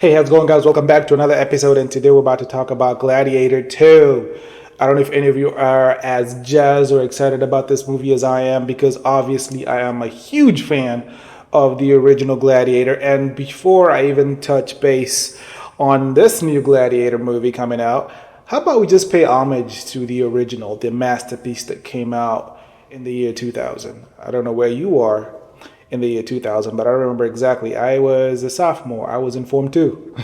Hey, how's it going, guys? Welcome back to another episode, and today we're about to talk about Gladiator 2. I don't know if any of you are as jazzed or excited about this movie as I am, because obviously I am a huge fan of the original Gladiator. And before I even touch base on this new Gladiator movie coming out, how about we just pay homage to the original, the masterpiece that came out in the year 2000? I don't know where you are in the year 2000, but I remember exactly. I was a sophomore. I was in Form 2.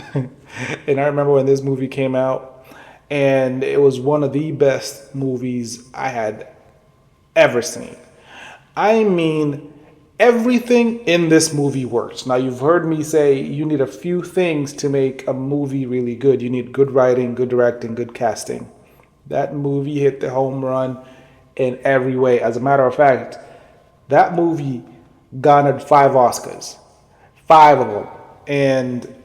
And I remember when this movie came out, and it was one of the best movies I had ever seen. I mean, everything in this movie works. Now, you've heard me say you need a few things to make a movie really good. You need good writing, good directing, good casting. That movie hit the home run in every way. As a matter of fact, that movie garnered 5 Oscars, 5 of them. And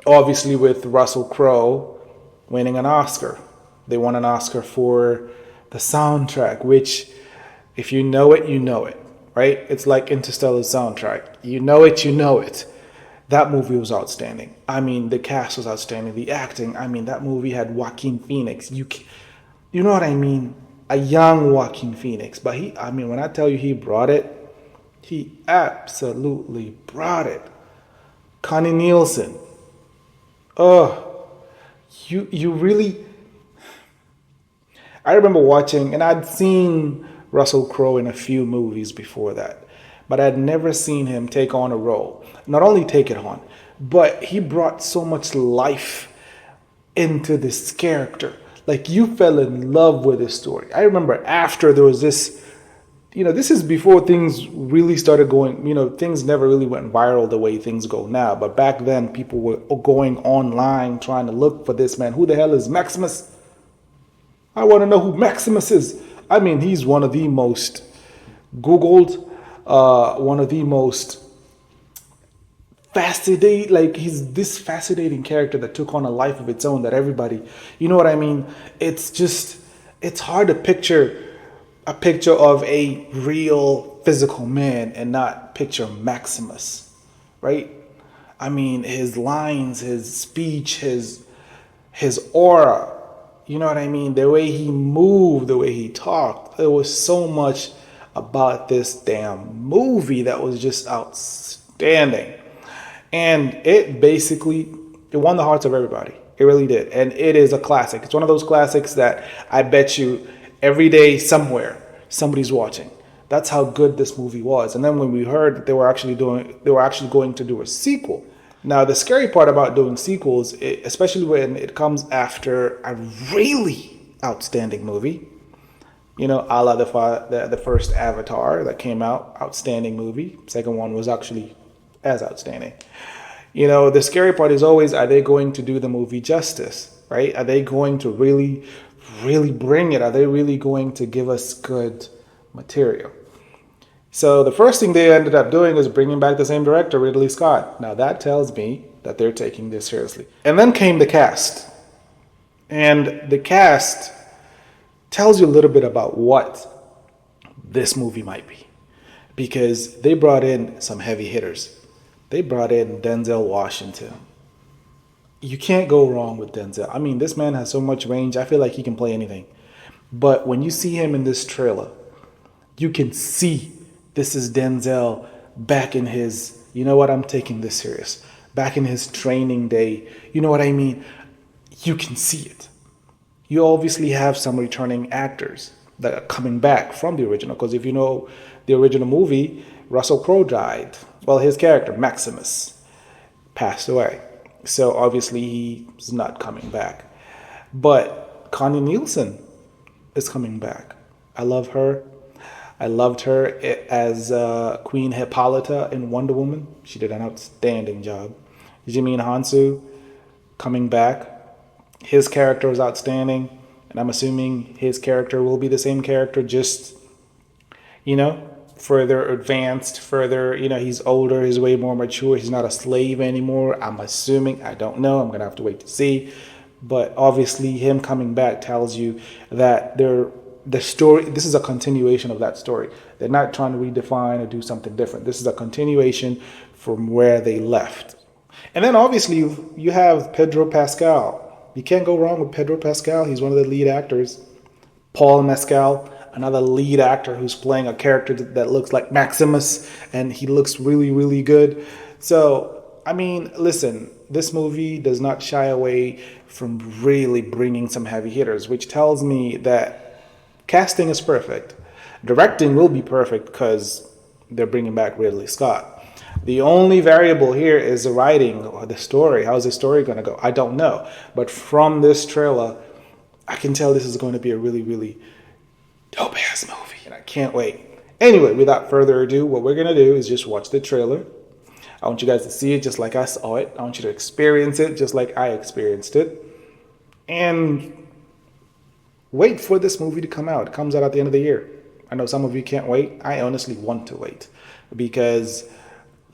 obviously, with Russell Crowe winning an Oscar, they won an Oscar for the soundtrack, which, if you know it, you know it, right? It's like Interstellar's soundtrack. You know it, you know it. That movie was outstanding. I mean, the cast was outstanding. The acting, I mean, that movie had Joaquin Phoenix. You know what I mean? A young Joaquin Phoenix. But when I tell you he brought it, he absolutely brought it. Connie Nielsen. Oh, you really. I remember watching, and I'd seen Russell Crowe in a few movies before that, but I'd never seen him take on a role. Not only take it on, but he brought so much life into this character. Like, you fell in love with his story. I remember after there was this. This is before things really started going, things never really went viral the way things go now. But back then, people were going online trying to look for this man. Who the hell is Maximus? I want to know who Maximus is. I mean, he's one of the most Googled, one of the most fascinating, like, he's this fascinating character that took on a life of its own that everybody, you know what I mean? It's hard to picture a picture of a real physical man and not picture Maximus, right? I mean, his lines, his speech, his aura, you know what I mean? The way he moved, the way he talked. There was so much about this damn movie that was just outstanding. And it won the hearts of everybody. It really did. And it is a classic. It's one of those classics that I bet you every day somewhere somebody's watching. That's how good this movie was. And then when we heard that they were actually going to do a sequel. Now, the scary part about doing sequels, especially when it comes after a really outstanding movie, a la the first Avatar that came out, outstanding movie. Second one was actually as outstanding. The scary part is always, are they going to do the movie justice, right? Are they going to really bring it? Are they really going to give us good material? So the first thing they ended up doing was bringing back the same director, Ridley Scott. Now that tells me that they're taking this seriously. And then came the cast. And the cast tells you a little bit about what this movie might be. Because they brought in some heavy hitters. They brought in Denzel Washington. You can't go wrong with Denzel. I mean, this man has so much range. I feel like he can play anything. But when you see him in this trailer, you can see this is Denzel back in his, I'm taking this serious, back in his training day. You know what I mean? You can see it. You obviously have some returning actors that are coming back from the original. Because if you know the original movie, Russell Crowe died. Well, his character, Maximus, passed away. So obviously he's not coming back. But Connie Nielsen is coming back. I love her. I loved her as Queen Hippolyta in Wonder Woman. She did an outstanding job. Jimmy Hansu coming back. His character was outstanding. And I'm assuming his character will be the same character, just, further advanced, he's older, he's way more mature, he's not a slave anymore. I'm assuming, I don't know, I'm gonna have to wait to see. But obviously him coming back tells you that the story, this is a continuation of that story. They're not trying to redefine or do something different. This is a continuation from where they left. And then obviously you have Pedro Pascal. You can't go wrong with Pedro Pascal. He's one of the lead actors. Paul Mescal, another lead actor who's playing a character that looks like Maximus, and he looks really, really good. So, I mean, listen, this movie does not shy away from really bringing some heavy hitters, which tells me that casting is perfect. Directing will be perfect because they're bringing back Ridley Scott. The only variable here is the writing or the story. How's the story going to go? I don't know. But from this trailer, I can tell this is going to be a really, really dope-ass movie. And I can't wait. Anyway, without further ado, what we're going to do is just watch the trailer. I want you guys to see it just like I saw it. I want you to experience it just like I experienced it. And wait for this movie to come out. It comes out at the end of the year. I know some of you can't wait. I honestly want to wait because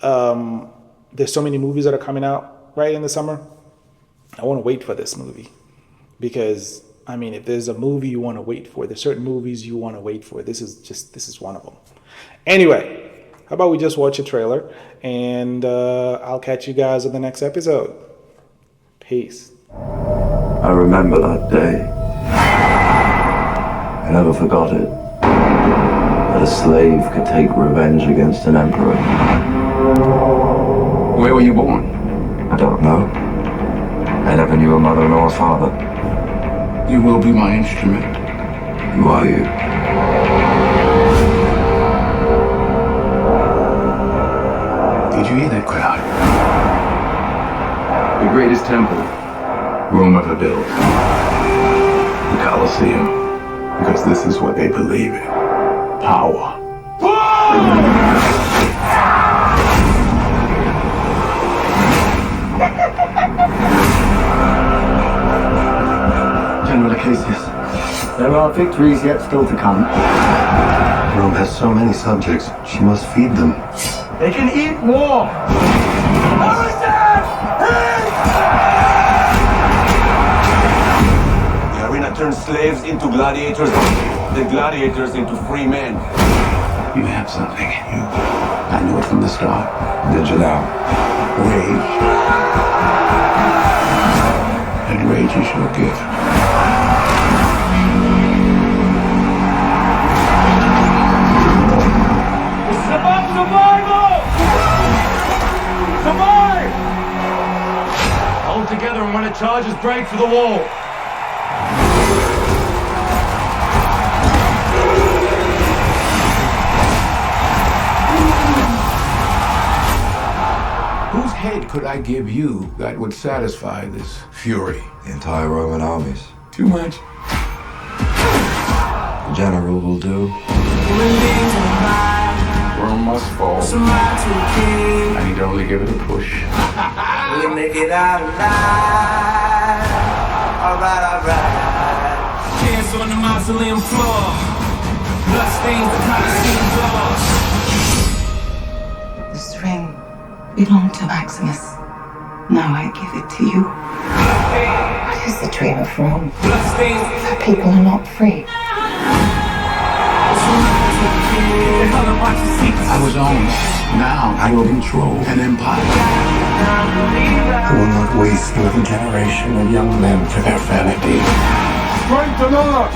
there's so many movies that are coming out right in the summer. I want to wait for this movie because, I mean, if there's a movie you want to wait for, there's certain movies you want to wait for. This is one of them. Anyway, how about we just watch a trailer and I'll catch you guys in the next episode. Peace. I remember that day. I never forgot it. That a slave could take revenge against an emperor. Where were you born? I don't know. I never knew a mother nor a father. You will be my instrument. Who are you? Did you hear that crowd? The greatest temple. Rome ever built. The Colosseum. Because this is what they believe in. Power. General Acacius, there are victories yet still to come. Rome has so many subjects, she must feed them. They can eat more! The arena turns slaves into gladiators, the gladiators into free men. You have something in you. I knew it from the start. Did you now? Rage. And rage is your gift. This is about survival! Survive! Hold together and when it charges, break for the wall. Whose head could I give you that would satisfy this fury? The entire Roman armies. Too much? The general will do. Rome must fall. I need to only give it a push. We make it out alive. Alright. Dance on the mausoleum floor. Bloodstains the Colosseum doors. This ring belonged to Maximus. Now I give it to you. What is the dream of Rome? The people are not free. I was owned. Now I will control an empire. I will not waste another generation of young men for their vanity. Strength enough!